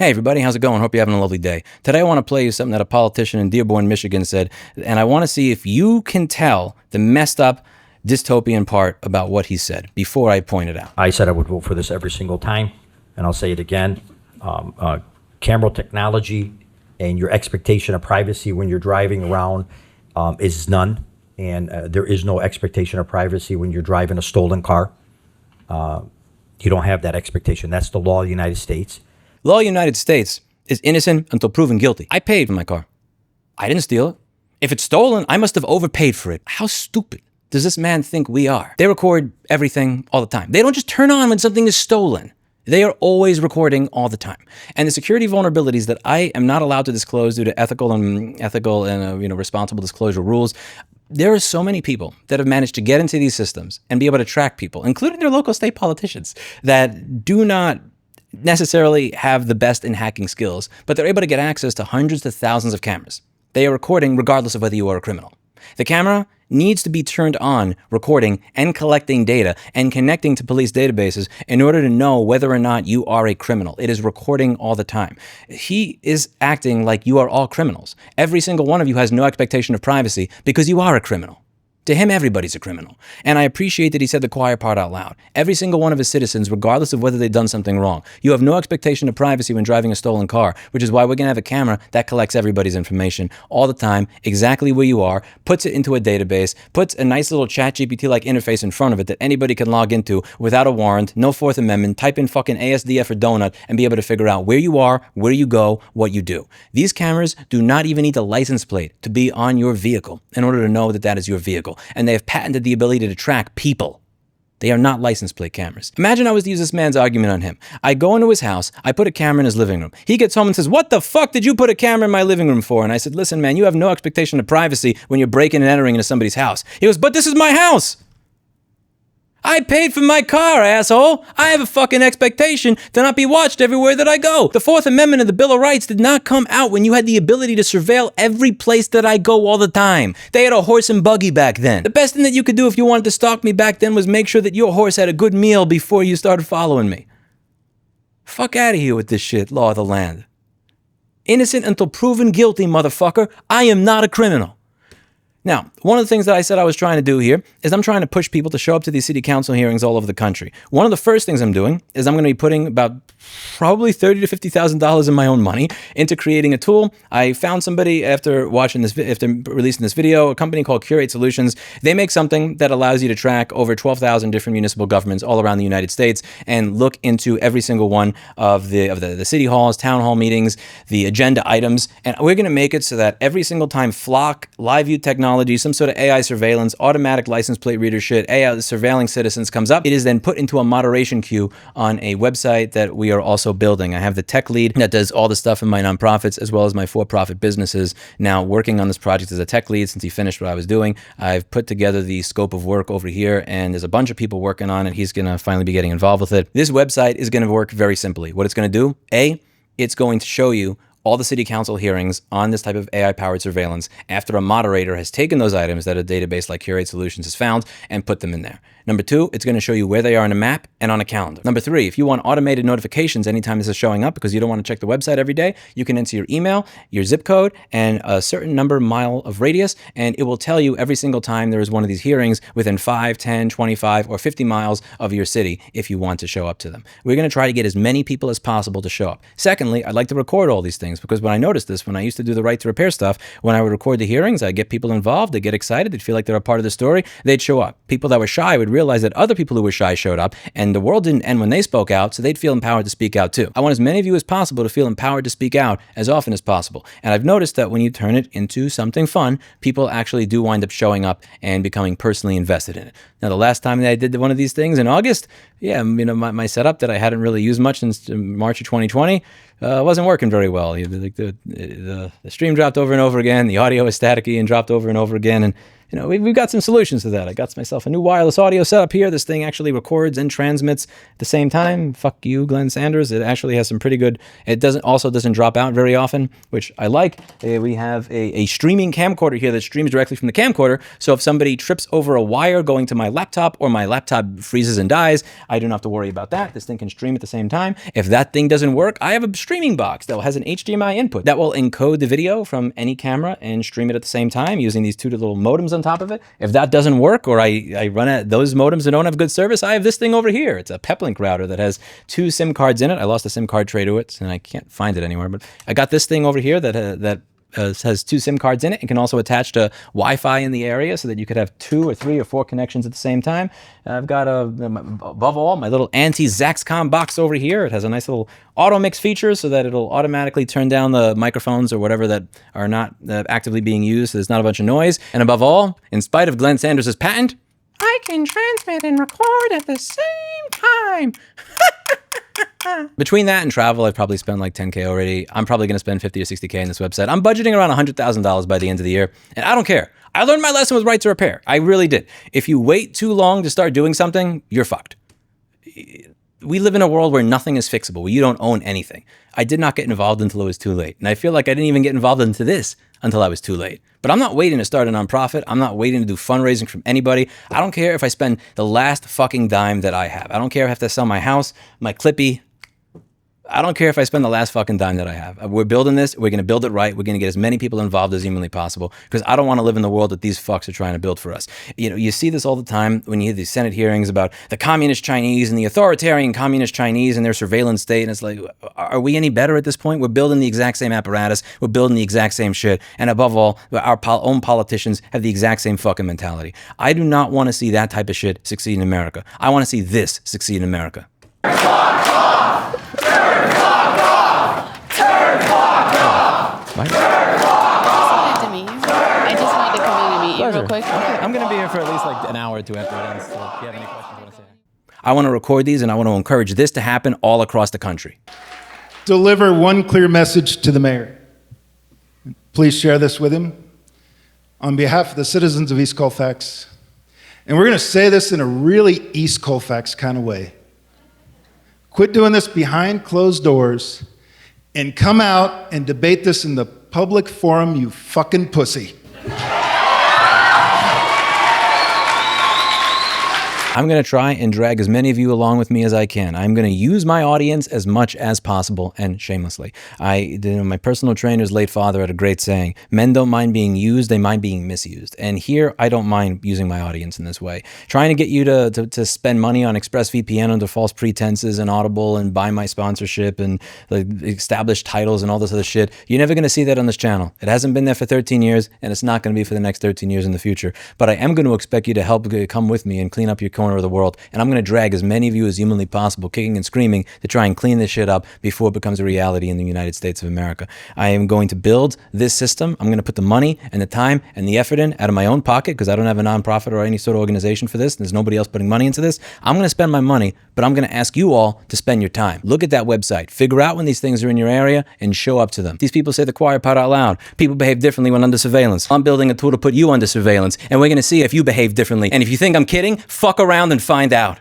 Hey everybody, how's it going? Hope you're having a lovely day. Today I want to play you something that a politician in Dearborn, Michigan said, and I want to see if you can tell the messed up dystopian part about what he said before I point it out. I said I would vote for this every single time, and I'll say it again. Camera technology and your expectation of privacy when you're driving around is none, and there is no expectation of privacy when you're driving a stolen car. You don't have that expectation. That's the law of the United States. Law of the United States is innocent until proven guilty. I paid for my car. I didn't steal it. If it's stolen, I must have overpaid for it. How stupid does this man think we are? They record everything all the time. They don't just turn on when something is stolen. They are always recording all the time. And the security vulnerabilities that I am not allowed to disclose due to ethical and responsible disclosure rules, there are so many people that have managed to get into these systems and be able to track people, including their local state politicians, that do not necessarily have the best in hacking skills, but they're able to get access to hundreds to thousands of cameras. They are recording regardless of whether you are a criminal. The camera needs to be turned on, recording and collecting data and connecting to police databases in order to know whether or not you are a criminal. It is recording all the time. He is acting like you are all criminals. Every single one of you has no expectation of privacy because you are a criminal. To him, everybody's a criminal. And I appreciate that he said the quiet part out loud. Every single one of his citizens, regardless of whether they've done something wrong, you have no expectation of privacy when driving a stolen car, which is why we're going to have a camera that collects everybody's information all the time, exactly where you are, puts it into a database, puts a nice little ChatGPT-like interface in front of it that anybody can log into without a warrant, no Fourth Amendment, type in fucking ASDF or donut and be able to figure out where you are, where you go, what you do. These cameras do not even need a license plate to be on your vehicle in order to know that that is your vehicle. And they have patented the ability to track people. They are not license plate cameras. Imagine I was to use this man's argument on him. I go into his house, I put a camera in his living room. He gets home and says, "What the fuck did you put a camera in my living room for?" And I said, "Listen, man, you have no expectation of privacy when you're breaking and entering into somebody's house." He goes, "But this is my house. I paid for my car, asshole. I have a fucking expectation to not be watched everywhere that I go. The Fourth Amendment of the Bill of Rights did not come out when you had the ability to surveil every place that I go all the time. They had a horse and buggy back then. The best thing that you could do if you wanted to stalk me back then was make sure that your horse had a good meal before you started following me. Fuck out of here with this shit, law of the land. Innocent until proven guilty, motherfucker. I am not a criminal." Now, one of the things that I said I was trying to do here is I'm trying to push people to show up to these city council hearings all over the country. One of the first things I'm doing is I'm going to be putting about probably $30,000 to $50,000 in my own money into creating a tool. I found somebody after releasing this video, a company called Curate Solutions. They make something that allows you to track over 12,000 different municipal governments all around the United States and look into every single one of the city halls, town hall meetings, the agenda items. And we're going to make it so that every single time Flock, live view technology, some sort of AI surveillance, automatic license plate reader shit, AI surveilling citizens comes up, it is then put into a moderation queue on a website that we are also building. I have the tech lead that does all the stuff in my nonprofits as well as my for-profit businesses now working on this project as a tech lead since he finished what I was doing. I've put together the scope of work over here and there's a bunch of people working on it. He's going to finally be getting involved with it. This website is going to work very simply. What it's going to do, it's going to show you all the city council hearings on this type of AI-powered surveillance after a moderator has taken those items that a database like Curate Solutions has found and put them in there. Number two, it's going to show you where they are on a map and on a calendar. Number three, if you want automated notifications anytime this is showing up because you don't want to check the website every day, you can enter your email, your zip code, and a certain number mile of radius, and it will tell you every single time there is one of these hearings within 5, 10, 25, or 50 miles of your city if you want to show up to them. We're going to try to get as many people as possible to show up. Secondly, I'd like to record all these things because when I noticed this, when I used to do the right to repair stuff, when I would record the hearings, I'd get people involved, they'd get excited, they'd feel like they're a part of the story, they'd show up. People that were shy would realize that other people who were shy showed up, and the world didn't end when they spoke out, so they'd feel empowered to speak out too. I want as many of you as possible to feel empowered to speak out as often as possible. And I've noticed that when you turn it into something fun, people actually do wind up showing up and becoming personally invested in it. Now, the last time that I did one of these things in August, my setup that I hadn't really used much since March of 2020 wasn't working very well. The stream dropped over and over again. The audio was staticky and dropped over and over again. And we've got some solutions to that. I got myself a new wireless audio setup here. This thing actually records and transmits at the same time. Fuck you, Glenn Sanders. It actually has some pretty good, it doesn't drop out very often, which I like. We have a streaming camcorder here that streams directly from the camcorder. So if somebody trips over a wire going to my laptop, or my laptop freezes and dies, I don't have to worry about that. This thing can stream at the same time. If that thing doesn't work, I have a streaming box that has an HDMI input that will encode the video from any camera and stream it at the same time using these two little modems on top of it. If that doesn't work, or I run at those modems that don't have good service, I have this thing over here. It's a Peplink router that has 2 SIM cards in it. I lost a SIM card tray to it, and I can't find it anywhere. But I got this thing over here that has 2 SIM cards in it and can also attach to Wi-Fi in the area so that you could have 2 or 3 or 4 connections at the same time. I've got, above all, my little anti-Zaxcom box over here. It has a nice little auto mix feature so that it'll automatically turn down the microphones or whatever that are not actively being used, so there's not a bunch of noise. And above all, in spite of Glenn Sanders' patent, I can transmit and record at the same time. Between that and travel, I've probably spent like 10K already. I'm probably going to spend 50 or 60K on this website. I'm budgeting around $100,000 by the end of the year, and I don't care. I learned my lesson with right to repair. I really did. If you wait too long to start doing something, you're fucked. We live in a world where nothing is fixable, where you don't own anything. I did not get involved until it was too late. And I feel like I didn't even get involved into this until I was too late. But I'm not waiting to start a nonprofit. I'm not waiting to do fundraising from anybody. I don't care if I spend the last fucking dime that I have. I don't care if I have to sell my house, my Clippy. I don't care if I spend the last fucking dime that I have. We're building this. We're going to build it right. We're going to get as many people involved as humanly possible, because I don't want to live in the world that these fucks are trying to build for us. You see this all the time when you hear these Senate hearings about the communist Chinese and the authoritarian communist Chinese and their surveillance state. And it's like, are we any better at this point? We're building the exact same apparatus. We're building the exact same shit. And above all, our own politicians have the exact same fucking mentality. I do not want to see that type of shit succeed in America. I want to see this succeed in America. I just wanted to meet you. I just wanted to come in and meet you real quick. I'm going to be here for at least like an hour or two after it ends. So if you have any questions, you want to say? I want to record these, and I want to encourage this to happen all across the country. Deliver one clear message to the mayor. Please share this with him on behalf of the citizens of East Colfax. And we're going to say this in a really East Colfax kind of way. Quit doing this behind closed doors and come out and debate this in the public forum, you fucking pussy. I'm going to try and drag as many of you along with me as I can. I'm going to use my audience as much as possible and shamelessly. My personal trainer's late father had a great saying, men don't mind being used, they mind being misused. And here, I don't mind using my audience in this way. Trying to get you to spend money on ExpressVPN under false pretenses and Audible and buy my sponsorship and establish titles and all this other shit. You're never going to see that on this channel. It hasn't been there for 13 years, and it's not going to be for the next 13 years in the future. But I am going to expect you to help come with me and clean up your corner of the world, and I'm going to drag as many of you as humanly possible, kicking and screaming, to try and clean this shit up before it becomes a reality in the United States of America. I am going to build this system. I'm going to put the money and the time and the effort in out of my own pocket, because I don't have a nonprofit or any sort of organization for this. There's nobody else putting money into this. I'm going to spend my money, but I'm going to ask you all to spend your time. Look at that website. Figure out when these things are in your area and show up to them. These people say the quiet part out loud. People behave differently when under surveillance. I'm building a tool to put you under surveillance, and we're going to see if you behave differently. And if you think I'm kidding, fuck around and find out.